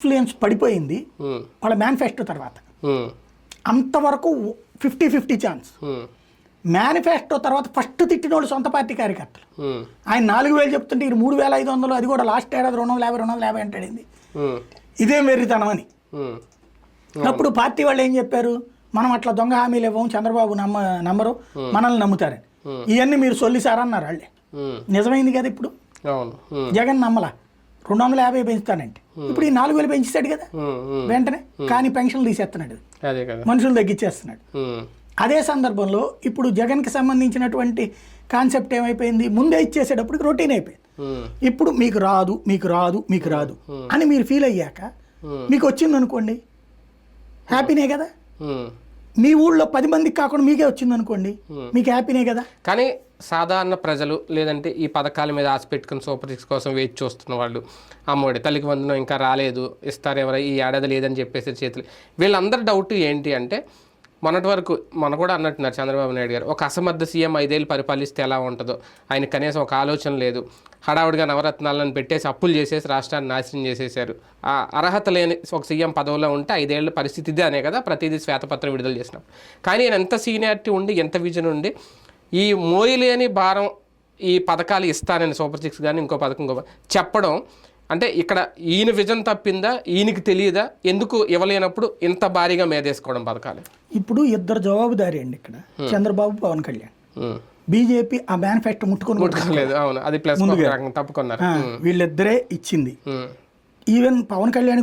Influence పడిపోయింది వాళ్ళ manifesto తర్వాత. అంతవరకు 50-50 ఛాన్స్. మేనిఫెస్టో తర్వాత ఫస్ట్ తిట్టిన వాళ్ళు సొంత పార్టీ కార్యకర్తలు. ఆయన 4,000 చెప్తుంటే ఇది 3,500, అది కూడా లాస్ట్ ఏడాది 250 అంటాడింది. ఇదేం వెర్రితనం అని. అప్పుడు పార్టీ వాళ్ళు ఏం చెప్పారు, మనం అట్లా దొంగ హామీలు ఇవ్వము, చంద్రబాబు నమ్మరు, మనల్ని నమ్ముతారని. ఇవన్నీ మీరు సొల్లిసారన్నారు వాళ్ళే. నిజమైంది కదా. ఇప్పుడు జగన్ నమ్మలా 250 పెంచుతానంటే ఇప్పుడు ఈ 4,000 పెంచేస్తాడు కదా వెంటనే. కానీ పెన్షన్లు తీసేస్తున్నాడు, మనుషులు తగ్గించేస్తున్నాడు. అదే సందర్భంలో ఇప్పుడు జగన్కి సంబంధించినటువంటి కాన్సెప్ట్ ఏమైపోయింది, ముందే ఇచ్చేసేటప్పుడు రొటీన్ అయిపోయింది. ఇప్పుడు మీకు రాదు మీకు రాదు మీకు రాదు అని మీరు ఫీల్ అయ్యాక మీకు వచ్చింది అనుకోండి, హ్యాపీనే కదా. మీ ఊళ్ళో 10 మందికి కాకుండా మీకే వచ్చింది అనుకోండి, మీకు హ్యాపీనే కదా. కానీ సాధారణ ప్రజలు లేదంటే ఈ పథకాల మీద ఆశ పెట్టుకుని సూపర్ 6 కోసం వేచి చూస్తున్న వాళ్ళు, అమ్మఒడి తల్లికి వందనం ఇంకా రాలేదు, ఇస్తారు ఎవరో ఈ ఏడాది లేదని చెప్పేసి చేతులు, వీళ్ళందరి డౌట్ ఏంటి అంటే, మొన్నటి వరకు మన కూడా అన్నట్టున్నారు చంద్రబాబు నాయుడు గారు, ఒక అసమర్థ సీఎం 5 ఏళ్ళు పరిపాలిస్తే ఎలా ఉంటుందో, ఆయన కనీసం ఒక ఆలోచన లేదు, హడావుడిగా నవరత్నాలను పెట్టేసి అప్పులు చేసేసి రాష్ట్రాన్ని నాశనం చేసేసారు, ఆ అర్హత లేని ఒక సీఎం పదవిలో ఉంటే 5 ఏళ్ళ పరిస్థితి ఇదే అనే కదా ప్రతిదీ శ్వేతపత్రం విడుదల చేసినాం. కానీ ఆయన ఎంత సీనియారిటీ ఉండి ఎంత విజన్ ఉండి ఈ మోయలేని భారం ఈ పథకాలు ఇస్తానని సూపర్ 6 కానీ ఇంకో పథకం చెప్పడం అంటే, ఇక్కడ ఈయన విజన్ తప్పిందా, ఈయనకి తెలియదా, ఎందుకు ఇవ్వలేనప్పుడు ఇంత భారీగా మేదేసుకోవడం పథకాలు? ఇప్పుడు ఇద్దరు జవాబుదారీ అండి ఇక్కడ, చంద్రబాబు పవన్ కళ్యాణ్. బీజేపీ ఆ మేనిఫెస్టో ముట్టుకోలేదు. అవును, అది ప్లస్ తప్పుకున్నారు. వీళ్ళిద్దరే ఇచ్చింది. ఈవెన్ పవన్ కళ్యాణ్